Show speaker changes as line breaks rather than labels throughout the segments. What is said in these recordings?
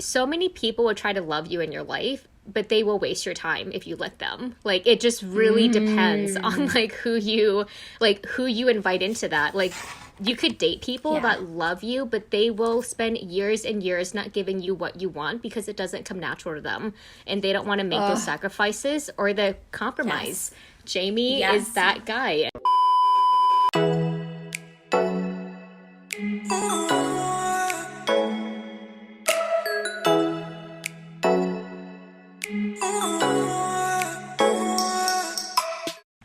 so many people will try to love you in your life, but they will waste your time if you let them. Like, it just really depends on like who you invite into that. Like, you could date people that love you, but they will spend years and years not giving you what you want because it doesn't come natural to them, and they don't want to make those sacrifices or the compromise. Jamie is that guy.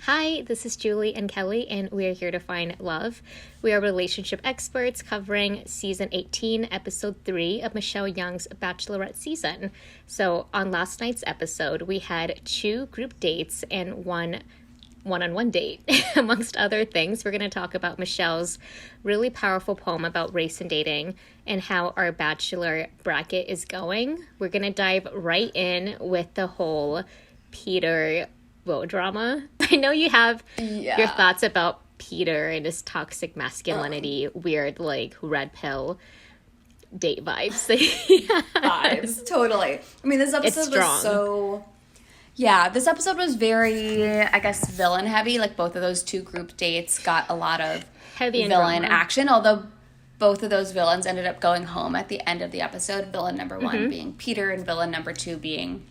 Hi, this is Julie and Kelly, and we are here to find love. We are relationship experts covering season 18, episode 3 of Michelle Young's Bachelorette season. So on last night's episode, we had 2 group dates and one one-on-one date. Amongst other things, we're going to talk about Michelle's really powerful poem about race and dating and how our Bachelor bracket is going. We're going to dive right in with the whole Peter Will drama. I know you have your thoughts about Peter and his toxic masculinity, weird, like, red pill date vibes.
Vibes, totally. I mean, this episode was so... Yeah, this episode was very, I guess, villain heavy. Like, both of those 2 group dates got a lot of
heavy
villain action, although both of those villains ended up going home at the end of the episode. Villain number 1 being Peter and villain number 2 being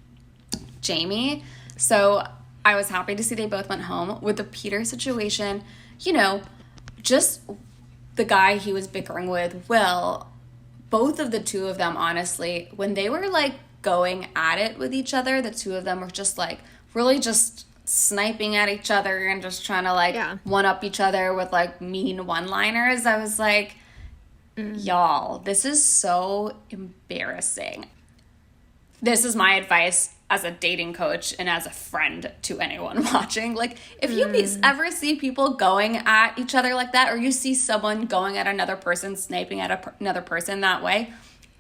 Jamie. So I was happy to see they both went home. With the Peter situation, you know, just the guy he was bickering with, Will, both of the 2 of them, honestly, when they were, like, going at it with each other, the 2 of them were just, like, really just sniping at each other and just trying to, like, one-up each other with, like, mean one-liners. I was like, y'all, this is so embarrassing. This is my advice as a dating coach and as a friend to anyone watching. Like, if you ever see people going at each other like that, or you see someone going at another person, sniping at another person that way,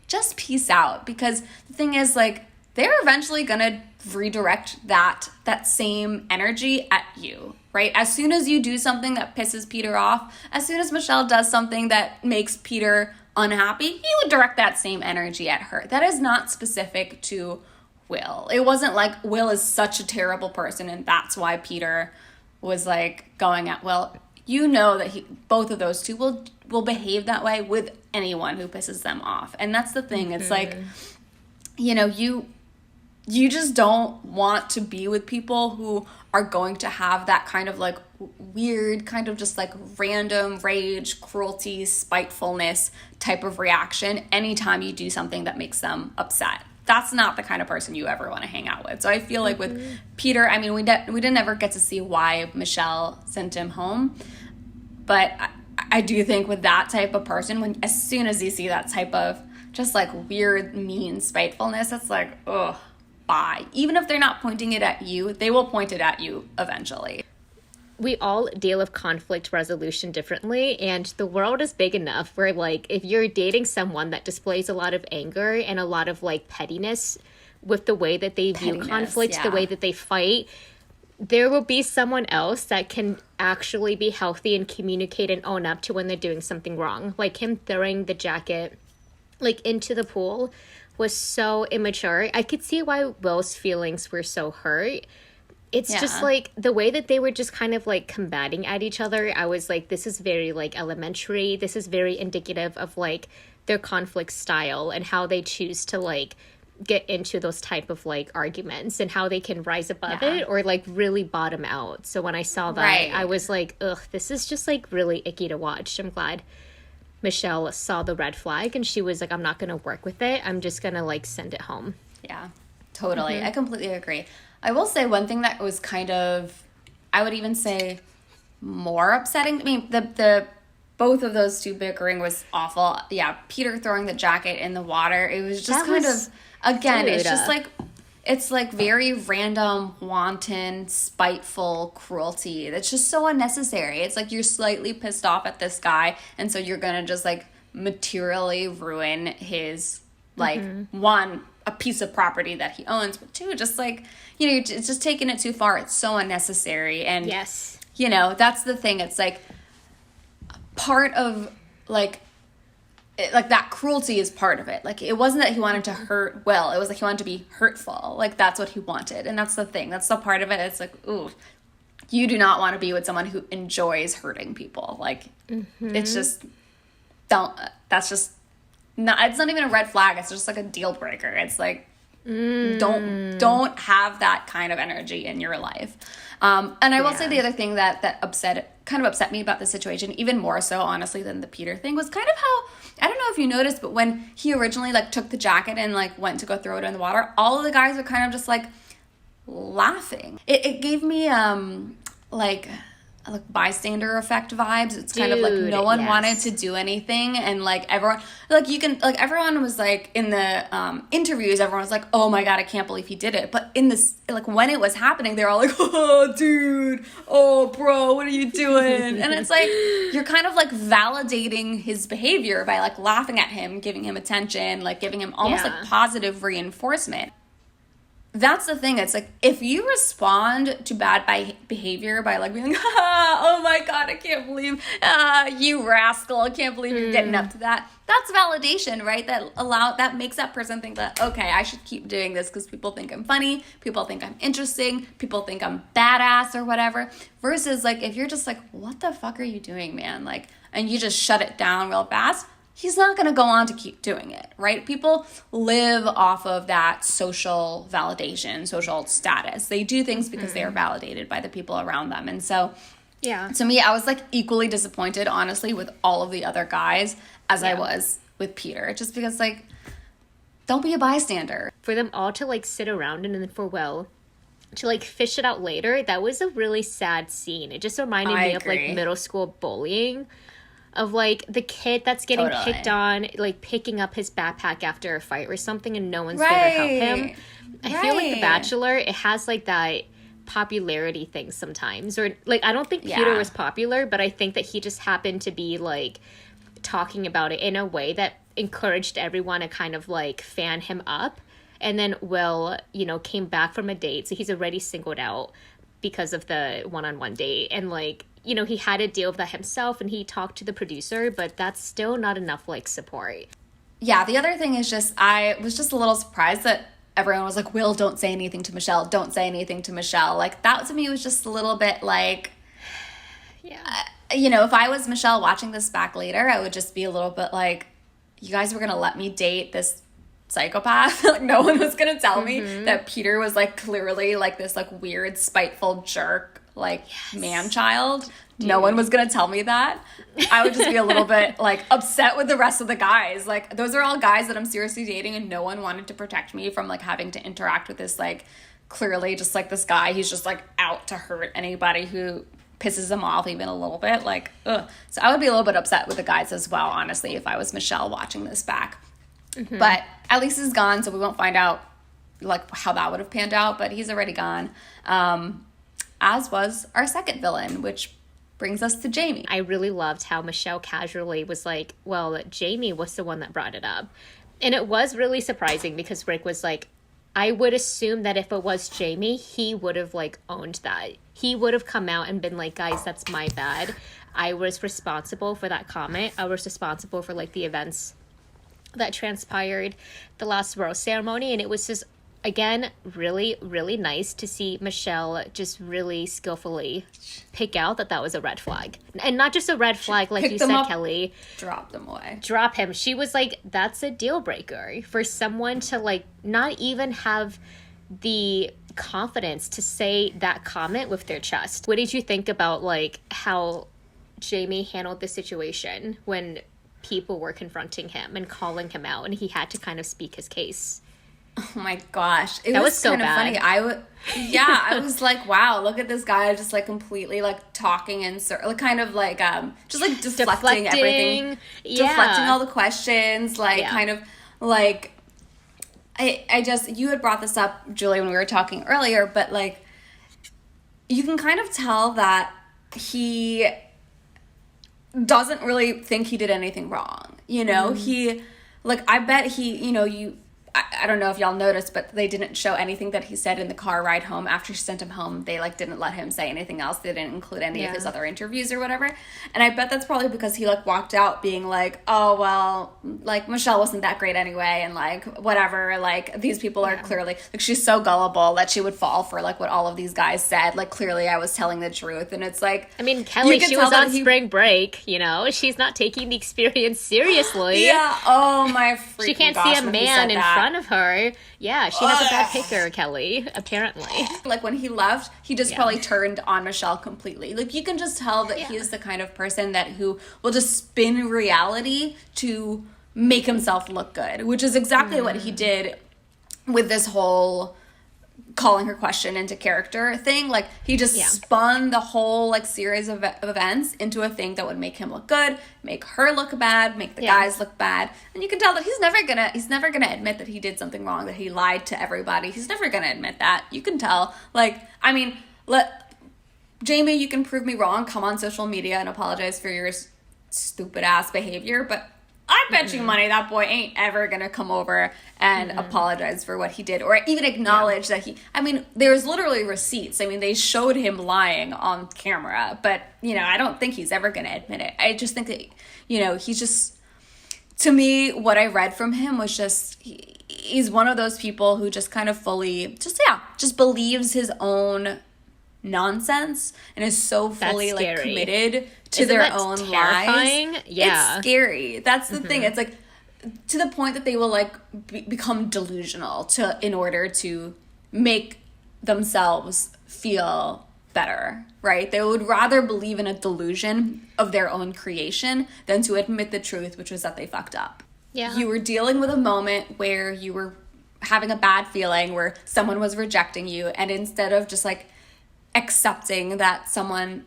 just peace out. Because the thing is, like, they're eventually gonna redirect that same energy at you, right? As soon as you do something that pisses Peter off, as soon as Michelle does something that makes Peter unhappy, he would direct that same energy at her. That is not specific to Will. It wasn't like Will is such a terrible person and that's why Peter was, like, going at Will. You know that both of those 2 will behave that way with anyone who pisses them off. And that's the thing. It's like, you know, you just don't want to be with people who are going to have that kind of, like, weird, kind of just, like, random rage, cruelty, spitefulness type of reaction anytime you do something that makes them upset. That's not the kind of person you ever want to hang out with. So I feel like with Peter, I mean, we didn't ever get to see why Michelle sent him home. But I do think with that type of person, as soon as you see that type of just, like, weird, mean spitefulness, it's like, ugh, bye. Even if they're not pointing it at you, they will point it at you eventually.
We all deal with conflict resolution differently, and the world is big enough where, like, if you're dating someone that displays a lot of anger and a lot of, like, pettiness with the way that they view conflict, the way that they fight, there will be someone else that can actually be healthy and communicate and own up to when they're doing something wrong. Like, him throwing the jacket, like, into the pool was so immature. I could see why Will's feelings were so hurt. It's just, like, the way that they were just kind of, like, combating at each other. I was like, this is very, like, elementary. This is very indicative of, like, their conflict style and how they choose to, like, get into those type of, like, arguments and how they can rise above it or, like, really bottom out. So when I saw that, I was like, ugh, this is just, like, really icky to watch. I'm glad Michelle saw the red flag and she was like, I'm not going to work with it. I'm just going to, like, send it home.
Yeah, totally. I completely agree. I will say one thing that was kind of, I would even say, more upsetting. I mean, the both of those 2 bickering was awful. Yeah, Peter throwing the jacket in the water. It was just again, it's just like, it's like very random, wanton, spiteful cruelty. That's just so unnecessary. It's like you're slightly pissed off at this guy, and so you're gonna just, like, materially ruin his, like, one, a piece of property that he owns, but 2, just, like, you know, it's just taking it too far. It's so unnecessary. And you know, that's the thing. It's like part of, like, like that cruelty is part of it. Like it wasn't that he wanted to hurt Will. It was like he wanted to be hurtful. Like that's what he wanted. And that's the thing. That's the part of it. It's like, ooh, you do not want to be with someone who enjoys hurting people. Like it's just that's just not, it's not even a red flag. It's just like a deal breaker. It's like, don't have that kind of energy in your life. And I will say the other thing that kind of upset me about the situation, even more so honestly than the Peter thing, was kind of how, I don't know if you noticed, but when he originally like took the jacket and like went to go throw it in the water, all of the guys were kind of just like laughing. It gave me like bystander effect vibes. It's kind of like no one wanted to do anything, and like everyone, like you can, like everyone was like in the interviews, everyone was like, oh my god, I can't believe he did it. But in this, like when it was happening, they're all like, oh dude, oh bro, what are you doing? And it's like you're kind of like validating his behavior by like laughing at him, giving him attention, like giving him almost like positive reinforcement. That's the thing. It's like, if you respond to bad behavior by like being like, oh my god, I can't believe you rascal, I can't believe you're getting up to that. That's validation, right? That makes that person think that, okay, I should keep doing this because people think I'm funny, people think I'm interesting, people think I'm badass or whatever. Versus like, if you're just like, what the fuck are you doing, man? Like, and you just shut it down real fast, he's not going to go on to keep doing it, right? People live off of that social validation, social status. They do things because they are validated by the people around them. And so, to me, I was like equally disappointed, honestly, with all of the other guys as I was with Peter. Just because, like, don't be a bystander.
For them all to, like, sit around and then for Will to, like, fish it out later, that was a really sad scene. It just reminded me of, like, middle school bullying. Of, like, the kid that's getting picked on, like, picking up his backpack after a fight or something and no one's there to help him. I feel like The Bachelor, it has, like, that popularity thing sometimes. Or, like, I don't think Peter was popular, but I think that he just happened to be, like, talking about it in a way that encouraged everyone to kind of, like, fan him up. And then Will, you know, came back from a date, so he's already singled out because of the one-on-one date. And, like, you know, he had to deal with that himself and he talked to the producer, but that's still not enough, like, support.
Yeah, the other thing is just, I was just a little surprised that everyone was like, Will, don't say anything to Michelle. Don't say anything to Michelle. Like, that to me was just a little bit like, you know, if I was Michelle watching this back later, I would just be a little bit like, you guys were going to let me date this psychopath? Like, no one was going to tell me that Peter was, like, clearly, like, this, like, weird, spiteful jerk, like, man-child. Dude. No one was gonna tell me that. I would just be a little bit, like, upset with the rest of the guys. Like, those are all guys that I'm seriously dating, and no one wanted to protect me from, like, having to interact with this, like, clearly just, like, this guy. He's just, like, out to hurt anybody who pisses him off even a little bit. Like, ugh. So I would be a little bit upset with the guys as well, honestly, if I was Michelle watching this back. But at least he's gone, so we won't find out, like, how that would have panned out, but he's already gone. As was our second villain, which brings us to Jamie.
I really loved how Michelle casually was like, well, Jamie was the one that brought it up. And it was really surprising because Rick was like, I would assume that if it was Jamie, he would have, like, owned that. He would have come out and been like, guys, that's my bad. I was responsible for that comment. I was responsible for, like, the events that transpired the last rose ceremony. And it was just, again, really, really nice to see Michelle just really skillfully pick out that was a red flag. And not just a red flag, like you said, up, Kelly.
Drop them away.
Drop him. She was like, that's a deal breaker. For someone to, like, not even have the confidence to say that comment with their chest. What did you think about, like, how Jamie handled the situation when people were confronting him and calling him out and he had to kind of speak his case?
Oh my gosh. It
was so
kind of
bad.
funny. I was like, wow, look at this guy just, like, completely, like, talking and like, kind of like just, like, deflecting everything. Yeah. Deflecting all the questions, like, kind of like I just, you had brought this up, Julie, when we were talking earlier, but, like, you can kind of tell that he doesn't really think he did anything wrong. You know, he, like, I bet he, you know, I don't know if y'all noticed, but they didn't show anything that he said in the car ride home. After she sent him home, they like didn't let him say anything else. They didn't include any of his other interviews or whatever. And I bet that's probably because he like walked out being like, oh, well, like Michelle wasn't that great anyway. And like, whatever, like these people are clearly like, she's so gullible that she would fall for like what all of these guys said. Like clearly I was telling the truth. And it's like,
I mean, Kelly, she was on spring break, you know, she's not taking the experience seriously.
Yeah. Oh my freaking
She can't
gosh,
see a man in front of her. Yeah, she has a bad picker, Kelly, apparently.
Like when he left, he just probably turned on Michelle completely. Like you can just tell that he is the kind of person that who will just spin reality to make himself look good, which is exactly what he did with this whole calling her question into character thing. Like he just spun the whole like series of events into a thing that would make him look good, make her look bad, make the guys look bad. And you can tell that he's never gonna admit that he did something wrong, that he lied to everybody. He's never gonna admit that. You can tell. Like, I mean, Jamie, you can prove me wrong. Come on social media and apologize for your stupid ass behavior, but I bet you money that boy ain't ever gonna come over and apologize for what he did or even acknowledge that I mean, there's literally receipts. I mean, they showed him lying on camera, but, you know, I don't think he's ever gonna admit it. I just think that, you know, he's just, to me, what I read from him was just, he's one of those people who just kind of fully, just believes his own nonsense and is so fully like committed to their own lies. Yeah, it's scary. That's the thing. It's like to the point that they will like become delusional in order to make themselves feel better, right? They would rather believe in a delusion of their own creation than to admit the truth, which was that they fucked up. Yeah, you were dealing with a moment where you were having a bad feeling, where someone was rejecting you, and instead of just like accepting that someone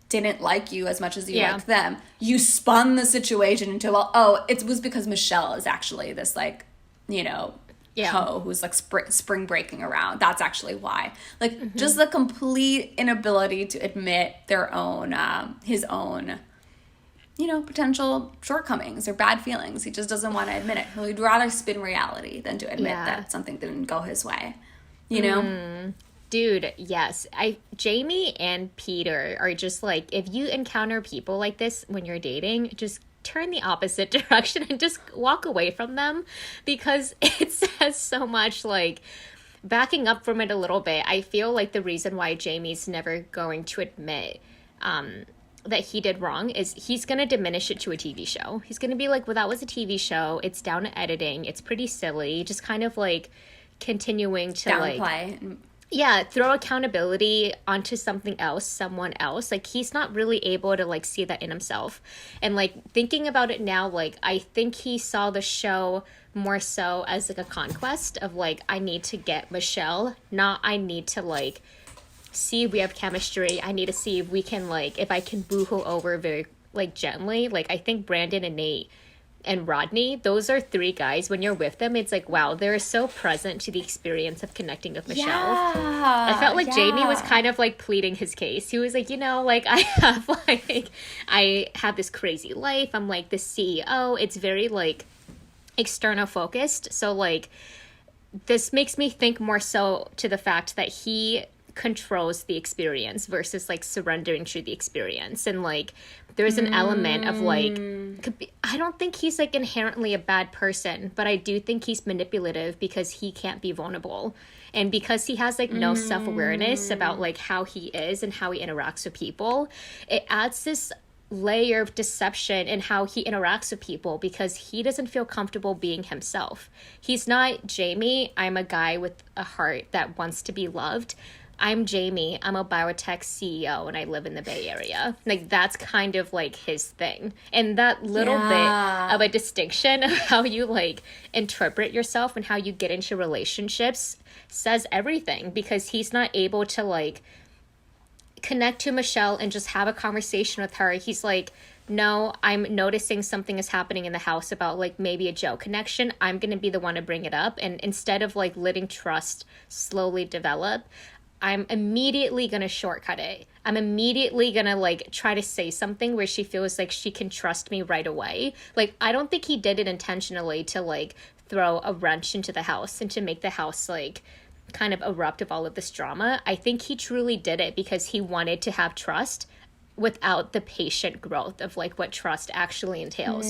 didn't like you as much as you liked them, you spun the situation into, well, oh, it was because Michelle is actually this like, you know, hoe who's like spring breaking around. That's actually why. Like just the complete inability to admit their own, his own, you know, potential shortcomings or bad feelings. He just doesn't want to admit it. He'd rather spin reality than to admit that something didn't go his way, you know?
Dude, yes. Jamie and Peter are just like, if you encounter people like this when you're dating, just turn the opposite direction and just walk away from them, because it says so much. Like, backing up from it a little bit, I feel like the reason why Jamie's never going to admit that he did wrong is he's going to diminish it to a TV show. He's going to be like, well, that was a TV show. It's down to editing. It's pretty silly. Just kind of like continuing to
downplay.
Throw accountability onto something else, someone else. Like, he's not really able to, like, see that in himself. And, like, thinking about it now, like, I think he saw the show more so as, like, a conquest of, like, I need to get Michelle, not I need to, like, see if we have chemistry. I need to see if we can, like, if I can boo her over very, like, gently. Like, I think Brandon and Nate and Rodney, those are three guys, when you're with them, it's like, wow, they're so present to the experience of connecting with Michelle. I felt like Jamie was kind of like pleading his case. He was like, you know, like, I have this crazy life. I'm like the CEO. It's very like external focused. So like, this makes me think more so to the fact that he controls the experience versus like surrendering to the experience. And like, there's an element of like, I don't think he's like inherently a bad person, but I do think he's manipulative because he can't be vulnerable. And because he has like no self-awareness about like how he is and how he interacts with people, it adds this layer of deception in how he interacts with people, because he doesn't feel comfortable being himself. He's not Jamie, I'm a guy with a heart that wants to be loved. I'm Jamie, I'm a biotech CEO, and I live in the Bay Area. Like, that's kind of like his thing. And that little bit of a distinction of how you like interpret yourself and how you get into relationships says everything, because he's not able to like connect to Michelle and just have a conversation with her. He's like, no, I'm noticing something is happening in the house about like maybe a Joe connection. I'm going to be the one to bring it up. And instead of like letting trust slowly develop, I'm immediately going to shortcut it. I'm immediately going to like try to say something where she feels like she can trust me right away. Like, I don't think he did it intentionally to like throw a wrench into the house and to make the house like kind of erupt of all of this drama. I think he truly did it because he wanted to have trust without the patient growth of like what trust actually entails.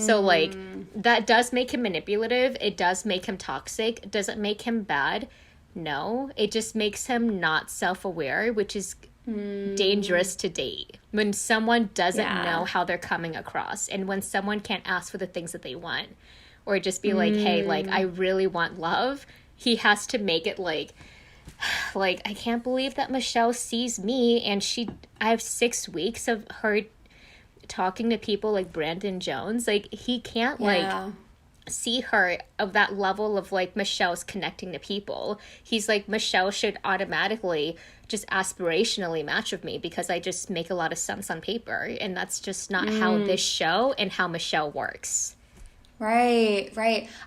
So like that does make him manipulative. It does make him toxic. Does it make him bad? No. It just makes him not self-aware, which is dangerous to date. When someone doesn't know how they're coming across, and when someone can't ask for the things that they want, or just be like, hey, like I really want love, he has to make it like I can't believe that Michelle sees me, and I have 6 weeks of her talking to people like Brandon Jones. Like he can't like see her of that level of like Michelle's connecting to people. He's like, Michelle should automatically just aspirationally match with me because I just make a lot of sense on paper, and that's just not how this show and how Michelle works.
Right.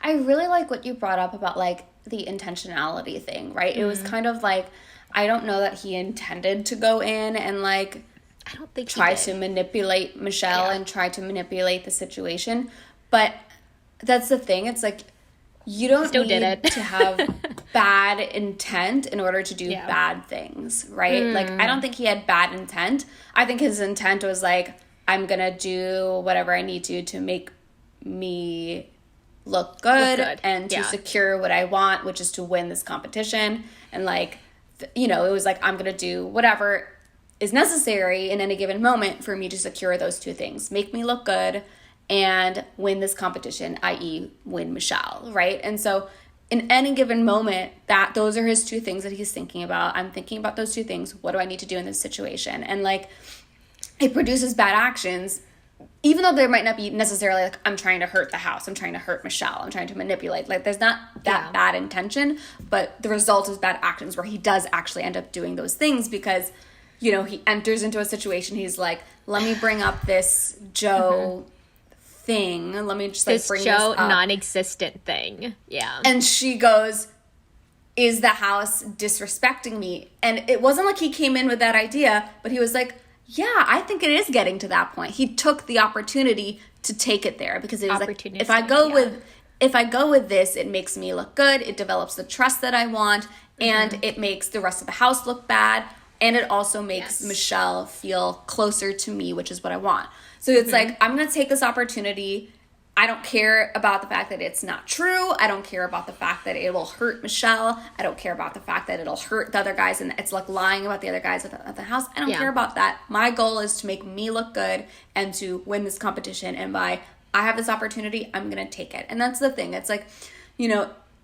I really like what you brought up about like the intentionality thing, right? It was kind of like, I don't know that he intended to go in and like
I don't think
try to manipulate Michelle and try to manipulate the situation, but that's the thing. It's like, you don't need to have bad intent in order to do bad things, right? Like, I don't think he had bad intent. I think his intent was like, I'm gonna do whatever I need to make me look good and to secure what I want, which is to win this competition. And like, it was like, I'm gonna do whatever is necessary in any given moment for me to secure those two things: make me look good and win this competition, i.e. win Michelle, right? And so in any given moment, those are his two things that he's thinking about. I'm thinking about those two things. What do I need to do in this situation? And like, it produces bad actions, even though there might not be necessarily like, I'm trying to hurt the house, I'm trying to hurt Michelle, I'm trying to manipulate. Like, there's not that bad intention, but the result is bad actions where he does actually end up doing those things because, he enters into a situation. He's like, let me bring up this Joe thing. Let me just like
this
bring
Joe
this up.
Non-existent thing. Yeah.
And she goes, is the house disrespecting me? And it wasn't like he came in with that idea, but he was like, yeah, I think it is getting to that point. He took the opportunity to take it there because it was like, if I go with this, it makes me look good. It develops the trust that I want, and it makes the rest of the house look bad. And it also makes Michelle feel closer to me, which is what I want. So it's like, I'm going to take this opportunity. I don't care about the fact that it's not true. I don't care about the fact that it will hurt Michelle. I don't care about the fact that it'll hurt the other guys and it's like lying about the other guys at the house. I don't care about that. My goal is to make me look good and to win this competition. And I have this opportunity, I'm going to take it. And that's the thing. It's like,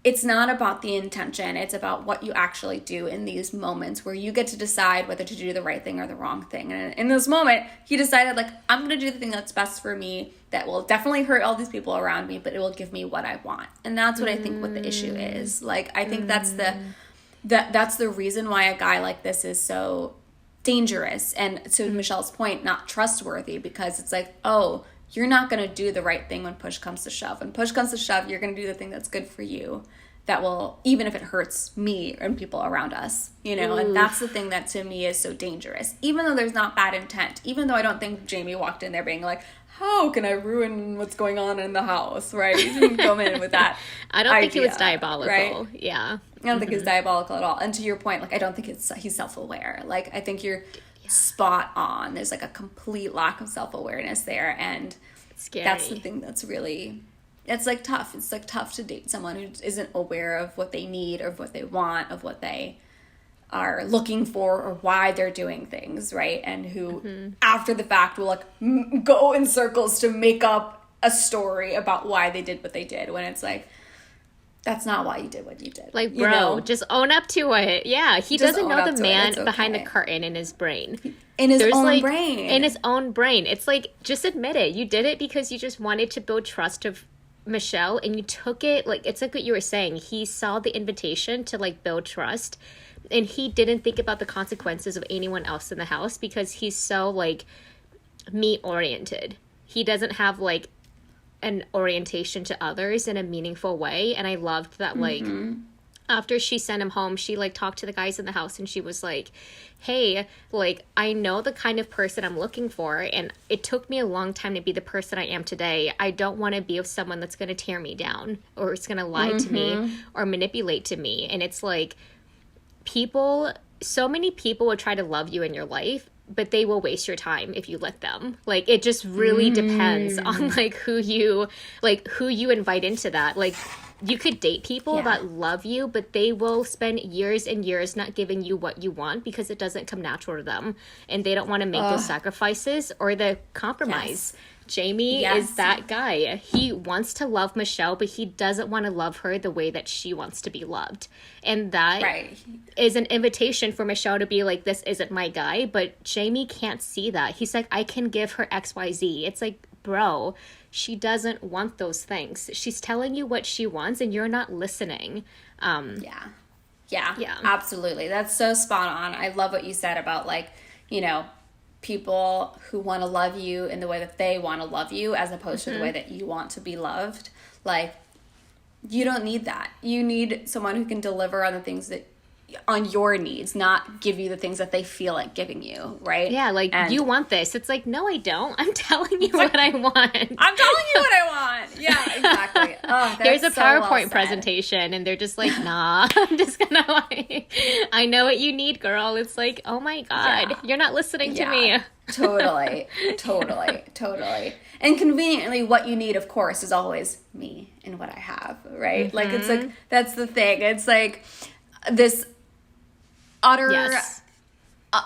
it's not about the intention. It's about what you actually do in these moments where you get to decide whether to do the right thing or the wrong thing. And in this moment, he decided, like, I'm going to do the thing that's best for me, that will definitely hurt all these people around me, but it will give me what I want. And that's what I think what the issue is. Like, I think that's the reason why a guy like this is so dangerous. And to Michelle's point, not trustworthy, because it's like, oh, you're not going to do the right thing when push comes to shove. When push comes to shove, you're going to do the thing that's good for you, that will, even if it hurts me and people around us, and that's the thing that to me is so dangerous. Even though there's not bad intent, even though I don't think Jamie walked in there being like, how can I ruin what's going on in the house, right? He didn't come in with that
I don't think
idea,
he was diabolical,
right?
Yeah.
I don't think he's diabolical at all. And to your point, like, I don't think he's self-aware. Like, I think you're spot on. There's like a complete lack of self-awareness there, and
scary.
That's the thing that's really, it's like tough. It's like tough to date someone who isn't aware of what they need or what they want, of what they are looking for or why they're doing things, right? And who after the fact will like go in circles to make up a story about why they did what they did, when it's like, that's not why you did what you did.
Like, bro, just own up to it. Yeah, he doesn't know the man behind the curtain in his brain.
In his own brain.
In his own brain. It's like, just admit it. You did it because you just wanted to build trust of Michelle, and you took it. Like, it's like what you were saying. He saw the invitation to, like, build trust, and he didn't think about the consequences of anyone else in the house because he's so, like, me-oriented. He doesn't have, like, an orientation to others in a meaningful way. And I loved that, like, after she sent him home, she like talked to the guys in the house and she was like, hey, like, I know the kind of person I'm looking for, and it took me a long time to be the person I am today. I don't want to be with someone that's going to tear me down or it's going to lie to me or manipulate to me. And it's like, so many people will try to love you in your life, but they will waste your time if you let them. Like, it just really depends on like who you invite into that. Like, you could date people that love you, but they will spend years and years not giving you what you want because it doesn't come natural to them. And they don't want to make those sacrifices or the compromise. Yes. Jamie is that guy. He wants to love Michelle, but he doesn't want to love her the way that she wants to be loved. And that is an invitation for Michelle to be like, this isn't my guy. But Jamie can't see that. He's like, I can give her XYZ. It's like, bro, she doesn't want those things. She's telling you what she wants and you're not listening.
Yeah, absolutely. That's so spot on. I love what you said about like, you know, people who want to love you in the way that they want to love you as opposed to the way that you want to be loved. Like, you don't need that. You need someone who can deliver on the things that on your needs, not give you the things that they feel like giving you, right?
Yeah, like, you want this. It's like, no, I don't. I'm telling you what I want.
I'm telling you what I want. Yeah, exactly. Oh,
there's a PowerPoint presentation, and they're just like, nah, I'm just gonna like, I know what you need, girl. It's like, oh my God, you're not listening to me.
Totally. And conveniently, what you need, of course, is always me and what I have, right? Like, it's like, that's the thing. It's like this utter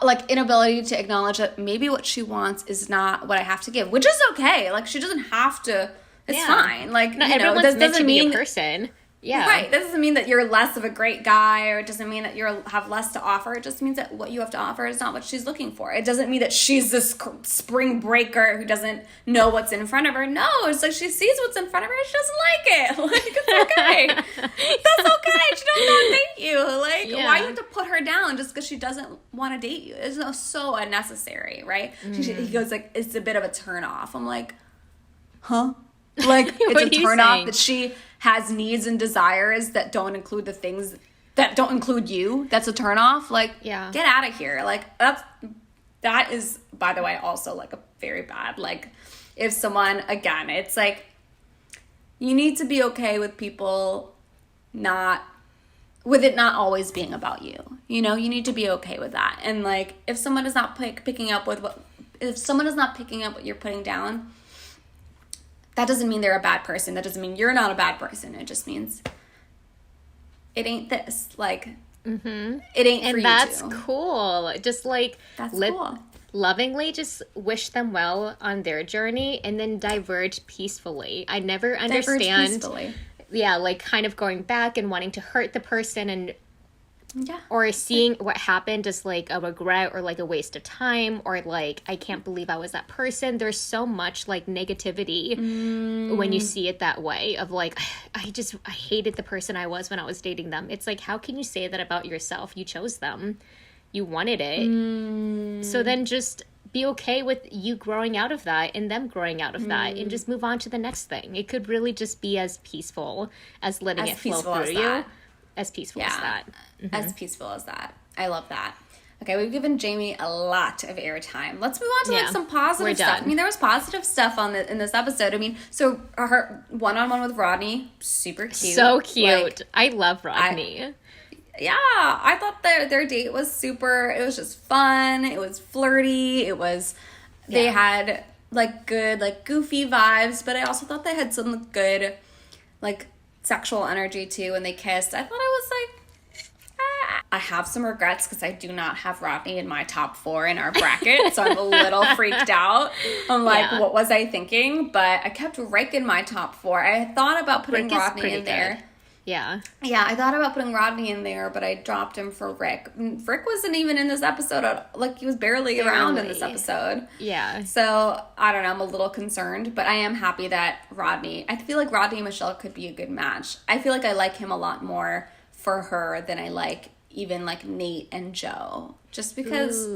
like inability to acknowledge that maybe what she wants is not what I have to give, which is okay. Like, she doesn't have to. It's fine. Like,
not
you know,
everyone's meant to be a person. Yeah.
Right. That doesn't mean that you're less of a great guy, or it doesn't mean that you have less to offer. It just means that what you have to offer is not what she's looking for. It doesn't mean that she's this spring breaker who doesn't know what's in front of her. No, it's like she sees what's in front of her and she doesn't like it. Like, it's okay. That's okay. She doesn't want to date you. Like, why you have to put her down just because she doesn't want to date you? It's so unnecessary, right? He goes like, it's a bit of a turn off. I'm like, huh? Like, it's a turn off that she has needs and desires that don't include the things that don't include you. That's a turn off. Like, get out of here. Like, that is, by the way, also like a very bad, like, if someone, again, it's like, you need to be okay with people with it not always being about you. You know, you need to be okay with that. And like, if someone is not picking up what you're putting down, that doesn't mean they're a bad person. That doesn't mean you're not a bad person. It just means it ain't this. Like, it ain't for you.
And that's cool. Just like,
cool.
Lovingly just wish them well on their journey and then diverge peacefully. I never understand. Like kind of going back and wanting to hurt the person and or seeing what happened as like a regret or like a waste of time or like, I can't believe I was that person. There's so much like negativity when you see it that way of like, I hated the person I was when I was dating them. It's like, how can you say that about yourself? You chose them. You wanted it. So then just be okay with you growing out of that and them growing out of that and just move on to the next thing. It could really just be as peaceful as letting it flow through you. As peaceful as that.
As peaceful as that. I love that. Okay, we've given Jamie a lot of airtime. Let's move on to like some positive stuff. I mean, there was positive stuff in this episode. I mean, so her one-on-one with Rodney, super cute.
So cute. Like, I love Rodney.
I thought their date was super. It was just fun. It was flirty. It was. They had like good like goofy vibes, but I also thought they had some good like sexual energy too when they kissed. I thought I was like, I have some regrets because I do not have Rodney in my top 4 in our bracket, so I'm a little freaked out. I'm like, what was I thinking? But I kept Rick in my top 4. I thought about putting Rodney in there.
Yeah,
I thought about putting Rodney in there, but I dropped him for Rick. Rick wasn't even in this episode. Like, he was barely around in this episode.
Yeah.
So, I don't know. I'm a little concerned, but I am happy that I feel like Rodney and Michelle could be a good match. I feel like I like him a lot more for her than I like even like Nate and Joe. Just because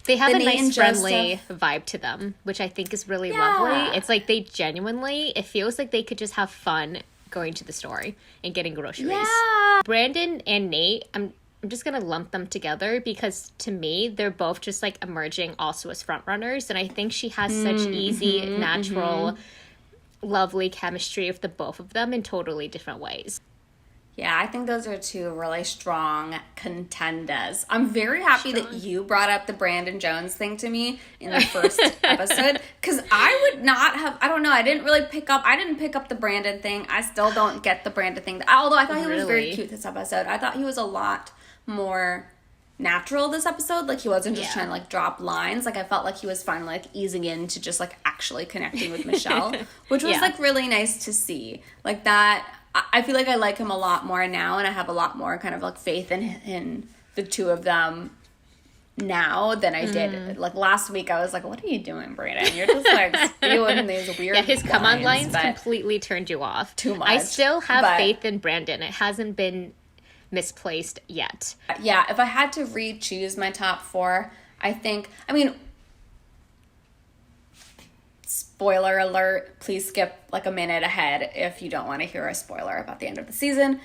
they have a nice friendly vibe to them, which I think is really lovely. It's like they genuinely, it feels like they could just have fun going to the store and getting groceries.
Yeah.
Brandon and Nate, I'm just going to lump them together because to me, they're both just like emerging also as frontrunners. And I think she has such easy, natural, lovely chemistry with the both of them in totally different ways.
Yeah, I think those are two really strong contenders. I'm very happy that you brought up the Brandon Jones thing to me in the first episode, because I would not have, I don't know, I didn't pick up the Brandon thing. I still don't get the Brandon thing. Although I thought he was very cute this episode. I thought he was a lot more natural this episode. Like, he wasn't just trying to like drop lines. Like, I felt like he was finally like easing into just like actually connecting with Michelle, which was like really nice to see. Like that, I feel like I like him a lot more now, and I have a lot more kind of like faith in the two of them now than I did. Like last week, I was like, "What are you doing, Brandon? You're just like spewing these weird."
Yeah, his come on lines completely turned you off.
Too much.
I still have faith in Brandon. It hasn't been misplaced yet.
Yeah, if I had to re-choose my top 4, I mean, spoiler alert, please skip like a minute ahead if you don't want to hear a spoiler about the end of the season.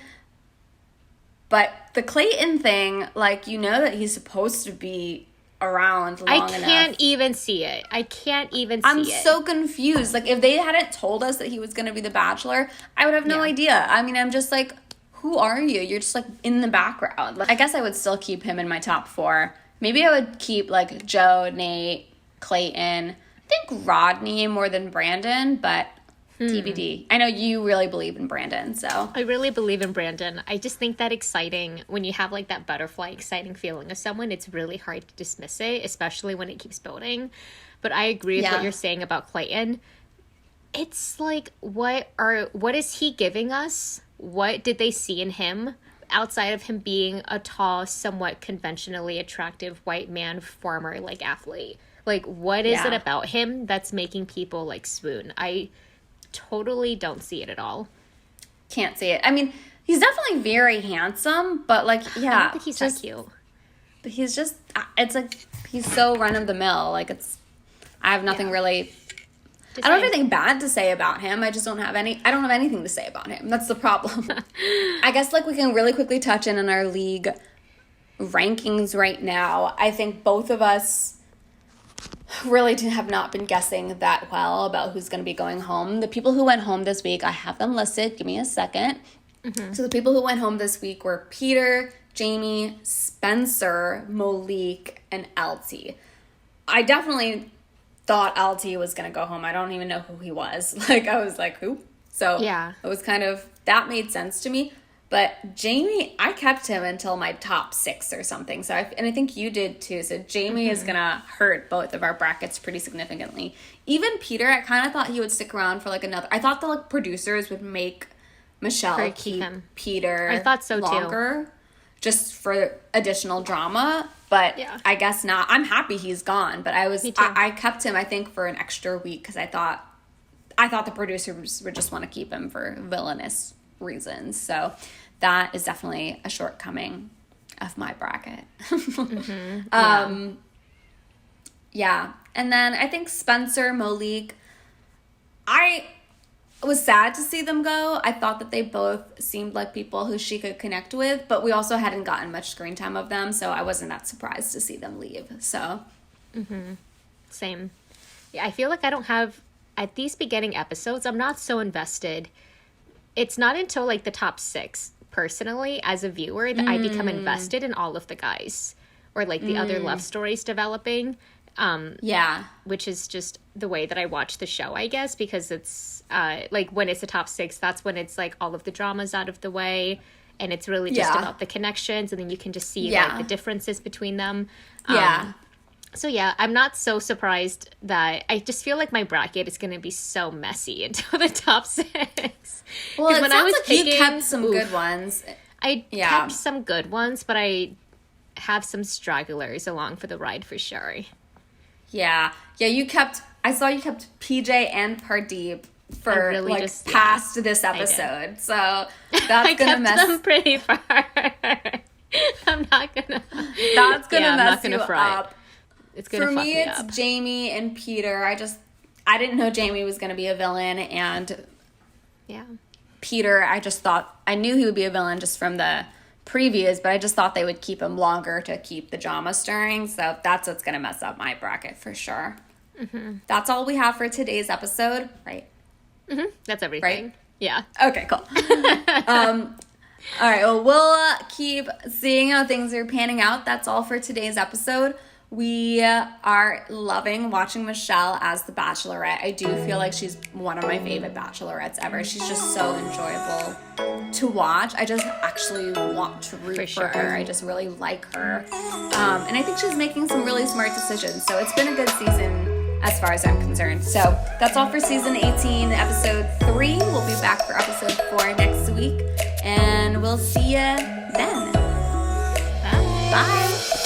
But the Clayton thing, like, you know that he's supposed to be around long enough.
I can't even see it.
I'm so confused. Like, if they hadn't told us that he was going to be the Bachelor, I would have no idea. I mean, I'm just like, who are you? You're just like in the background. Like, I guess I would still keep him in my top 4. Maybe I would keep like Joe, Nate, Clayton. I think Rodney more than Brandon, but TBD. I know you really believe in Brandon, so.
I really believe in Brandon. I just think that exciting, when you have like that butterfly exciting feeling of someone, it's really hard to dismiss it, especially when it keeps building. But I agree with what you're saying about Clayton. It's like, what is he giving us? What did they see in him outside of him being a tall, somewhat conventionally attractive white man, former like athlete? Like, what is it about him that's making people, like, swoon? I totally don't see it at all.
Can't see it. I mean, he's definitely very handsome, but, like,
I don't think he's that cute.
But he's just, it's like, he's so run-of-the-mill. Like, I have nothing really, I don't have anything bad to say about him. I don't have anything to say about him. That's the problem. I guess, like, we can really quickly touch in on our league rankings right now. I think both of us really have not been guessing that well about who's going to be going home. The people who went home this week, I have them listed. Give me a second. So the people who went home this week were Peter, Jamie, Spencer, Malik, and LT. I definitely thought LT was going to go home. I don't even know who he was. Like, I was like, who? So it was kind of, that made sense to me. But Jamie, I kept him until my top 6 or something. So I think you did too. So Jamie is going to hurt both of our brackets pretty significantly. Even Peter, I kind of thought he would stick around for like another. I thought the like producers would make Michelle keep Peter
I thought so
longer,
too.
Just for additional drama. But I guess not. I'm happy he's gone. But I kept him, I think, for an extra week because I thought the producers would just want to keep him for villainous reasons. So that is definitely a shortcoming of my bracket. And then I think Spencer, Malik, I was sad to see them go. I thought that they both seemed like people who she could connect with, but we also hadn't gotten much screen time of them, so I wasn't that surprised to see them leave. So
Same. Yeah, I feel like I don't have, at these beginning episodes, I'm not so invested. It's not until like the top 6, personally, as a viewer, that I become invested in all of the guys or like the other love stories developing. Which is just the way that I watch the show, I guess, because it's like when it's the top 6, that's when it's like all of the drama's out of the way and it's really just about the connections, and then you can just see like the differences between them. So I'm not so surprised that I just feel like my bracket is going to be so messy until the top 6.
Well, it sounds like you kept some good ones.
I kept some good ones, but I have some stragglers along for the ride for sure.
Yeah, I saw you kept PJ and Pardeep for
really
like
just,
past this episode. So that's
going to
mess
them pretty far. I'm not going to.
That's going to mess you up.
It's gonna fuck me up.
For me, it's Jamie and Peter. I didn't know Jamie was going to be a villain, and Peter, I knew he would be a villain just from the previews, but I just thought they would keep him longer to keep the drama stirring. So that's what's going to mess up my bracket for sure. That's all we have for today's episode, right?
That's everything.
Right?
Yeah.
Okay, cool. All right, well, we'll keep seeing how things are panning out. That's all for today's episode. We are loving watching Michelle as the Bachelorette. I do feel like she's one of my favorite Bachelorettes ever. She's just so enjoyable to watch. I just actually want to root for her. I just really like her. And I think she's making some really smart decisions. So it's been a good season as far as I'm concerned. So that's all for season 18, episode 3. We'll be back for episode 4 next week. And we'll see you then.
Bye.
Bye.